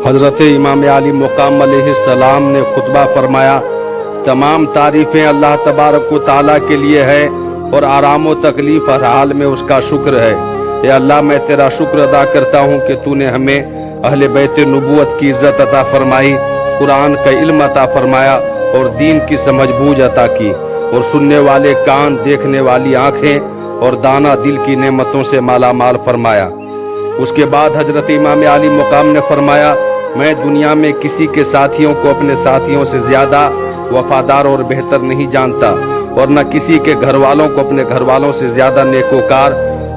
حضرت امام علی مقام علیہ السلام نے خطبہ فرمایا، تمام تعریفیں اللہ تبارک و تعالیٰ کے لیے ہے اور آرام و تکلیف ہر حال میں اس کا شکر ہے۔ اے اللہ، میں تیرا شکر ادا کرتا ہوں کہ تو نے ہمیں اہل بیت نبوت کی عزت عطا فرمائی، قرآن کا علم عطا فرمایا اور دین کی سمجھ بوجھ عطا کی، اور سننے والے کان، دیکھنے والی آنکھیں اور دانا دل کی نعمتوں سے مالا مال فرمایا۔ اس کے بعد حضرت امام علی مقام نے فرمایا، میں دنیا میں کسی کے ساتھیوں کو اپنے ساتھیوں سے زیادہ وفادار اور بہتر نہیں جانتا، اور نہ کسی کے گھر والوں کو اپنے گھر والوں سے زیادہ نیکوکار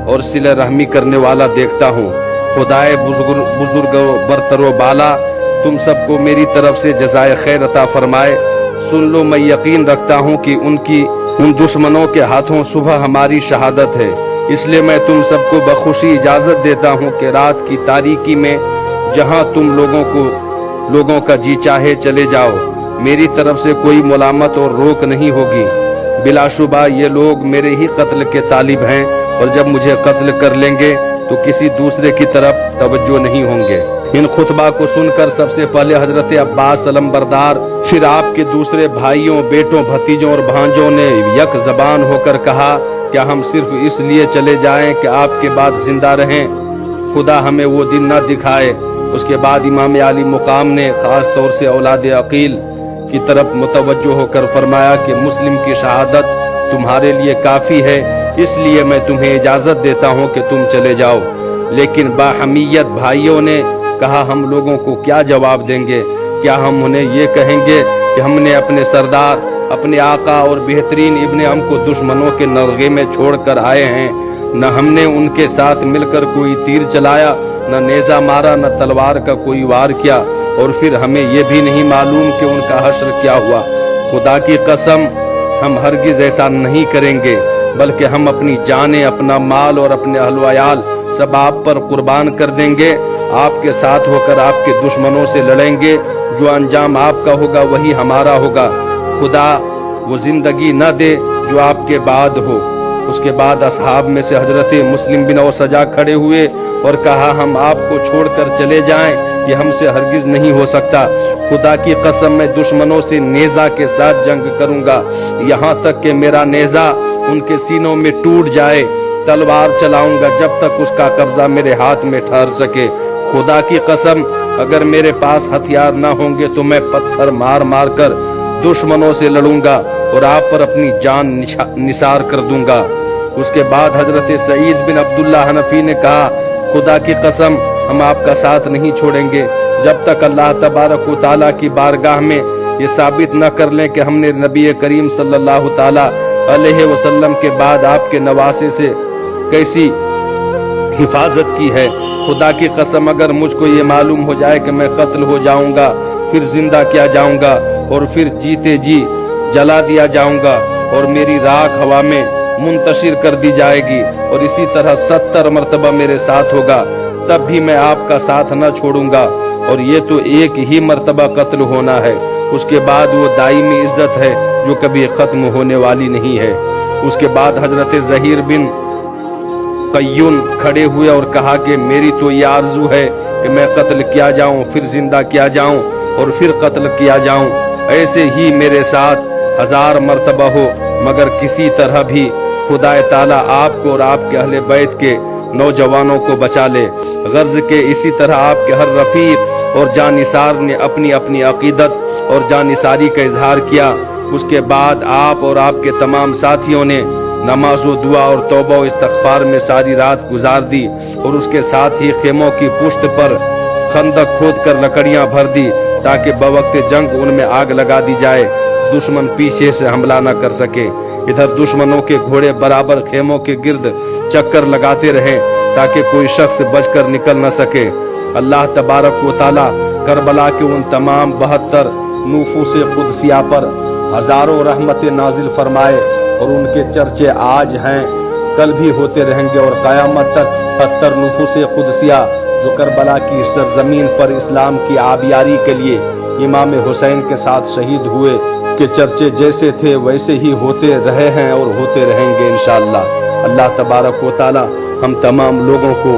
اور صلہ رحمی کرنے والا دیکھتا ہوں۔ خدائے بزرگ و برتر و بالا تم سب کو میری طرف سے جزائے خیر عطا فرمائے۔ سن لو، میں یقین رکھتا ہوں کہ ان دشمنوں کے ہاتھوں صبح ہماری شہادت ہے، اس لیے میں تم سب کو بخوشی اجازت دیتا ہوں کہ رات کی تاریکی میں جہاں تم لوگوں کا جی چاہے چلے جاؤ، میری طرف سے کوئی ملامت اور روک نہیں ہوگی۔ بلا شبہ یہ لوگ میرے ہی قتل کے طالب ہیں، اور جب مجھے قتل کر لیں گے تو کسی دوسرے کی طرف توجہ نہیں ہوں گے۔ ان خطبہ کو سن کر سب سے پہلے حضرت عباس علمبردار، پھر آپ کے دوسرے بھائیوں، بیٹوں، بھتیجوں اور بھانجوں نے یک زبان ہو کر کہا، کیا ہم صرف اس لیے چلے جائیں کہ آپ کے بعد زندہ رہیں؟ خدا ہمیں وہ دن نہ دکھائے۔ اس کے بعد امام علی مقام نے خاص طور سے اولاد عقیل کی طرف متوجہ ہو کر فرمایا کہ مسلم کی شہادت تمہارے لیے کافی ہے، اس لیے میں تمہیں اجازت دیتا ہوں کہ تم چلے جاؤ۔ لیکن باحمیت بھائیوں نے کہا، ہم لوگوں کو کیا جواب دیں گے؟ کیا ہم انہیں یہ کہیں گے کہ ہم نے اپنے سردار، اپنے آقا اور بہترین ابن ہم کو دشمنوں کے نرغے میں چھوڑ کر آئے ہیں؟ نہ ہم نے ان کے ساتھ مل کر کوئی تیر چلایا، نہ نیزہ مارا، نہ تلوار کا کوئی وار کیا، اور پھر ہمیں یہ بھی نہیں معلوم کہ ان کا حشر کیا ہوا۔ خدا کی قسم، ہم ہرگز ایسا نہیں کریں گے، بلکہ ہم اپنی جانیں، اپنا مال اور اپنے اہل و عیال سب آپ پر قربان کر دیں گے۔ آپ کے ساتھ ہو کر آپ کے دشمنوں سے لڑیں گے، جو انجام آپ کا ہوگا وہی ہمارا ہوگا۔ خدا وہ زندگی نہ دے جو آپ کے بعد ہو۔ اس کے بعد اصحاب میں سے حضرت مسلم بن اوسجا کھڑے ہوئے اور کہا، ہم آپ کو چھوڑ کر چلے جائیں، یہ ہم سے ہرگز نہیں ہو سکتا۔ خدا کی قسم، میں دشمنوں سے نیزہ کے ساتھ جنگ کروں گا، یہاں تک کہ میرا نیزہ ان کے سینوں میں ٹوٹ جائے۔ تلوار چلاؤں گا جب تک اس کا قبضہ میرے ہاتھ میں ٹھہر سکے۔ خدا کی قسم، اگر میرے پاس ہتھیار نہ ہوں گے تو میں پتھر مار مار کر دشمنوں سے لڑوں گا اور آپ پر اپنی جان نثار کر دوں گا۔ اس کے بعد حضرت سعید بن عبداللہ حنفی نے کہا، خدا کی قسم، ہم آپ کا ساتھ نہیں چھوڑیں گے جب تک اللہ تبارک و تعالیٰ کی بارگاہ میں یہ ثابت نہ کر لیں کہ ہم نے نبی کریم صلی اللہ تعالیٰ علیہ وسلم کے بعد آپ کے نواسے سے کیسی حفاظت کی ہے۔ خدا کی قسم، اگر مجھ کو یہ معلوم ہو جائے کہ میں قتل ہو جاؤں گا، پھر زندہ کیا جاؤں گا اور پھر جیتے جی جلا دیا جاؤں گا اور میری راکھ ہوا میں منتشر کر دی جائے گی، اور اسی طرح 70 مرتبہ میرے ساتھ ہوگا، تب بھی میں آپ کا ساتھ نہ چھوڑوں گا، اور یہ تو ایک ہی مرتبہ قتل ہونا ہے۔ اس کے بعد وہ دائمی عزت ہے جو کبھی ختم ہونے والی نہیں ہے۔ اس کے بعد حضرت زہیر بن قیون کھڑے ہوئے اور کہا کہ میری تو یہ آرزو ہے کہ میں قتل کیا جاؤں، پھر زندہ کیا جاؤں اور پھر قتل کیا جاؤں، ایسے ہی میرے ساتھ 1000 مرتبہ ہو، مگر کسی طرح بھی خدا تعالیٰ آپ کو اور آپ کے اہل بیت کے نوجوانوں کو بچا لے۔ غرض کے اسی طرح آپ کے ہر رفیق اور جانثار نے اپنی اپنی عقیدت اور جانثاری کا اظہار کیا۔ اس کے بعد آپ اور آپ کے تمام ساتھیوں نے نماز و دعا اور توبہ و استغفار میں ساری رات گزار دی، اور اس کے ساتھ ہی خیموں کی پشت پر خندق کھود کر لکڑیاں بھر دی تاکہ بوقت جنگ ان میں آگ لگا دی جائے، دشمن پیچھے سے حملہ نہ کر سکے۔ ادھر دشمنوں کے گھوڑے برابر خیموں کے گرد چکر لگاتے رہیں تاکہ کوئی شخص بچ کر نکل نہ سکے۔ اللہ تبارک و تعالیٰ کربلا کے ان تمام 72 نفوس قدسیہ پر ہزاروں رحمتیں نازل فرمائے، اور ان کے چرچے آج ہیں، کل بھی ہوتے رہیں گے، اور قیامت تک 70 نفوس قدسیہ جو کربلا کی سرزمین پر اسلام کی آبیاری کے لیے امام حسین کے ساتھ شہید ہوئے، کے چرچے جیسے تھے ویسے ہی ہوتے رہے ہیں اور ہوتے رہیں گے انشاءاللہ۔ اللہ تبارک و تعالی ہم تمام لوگوں کو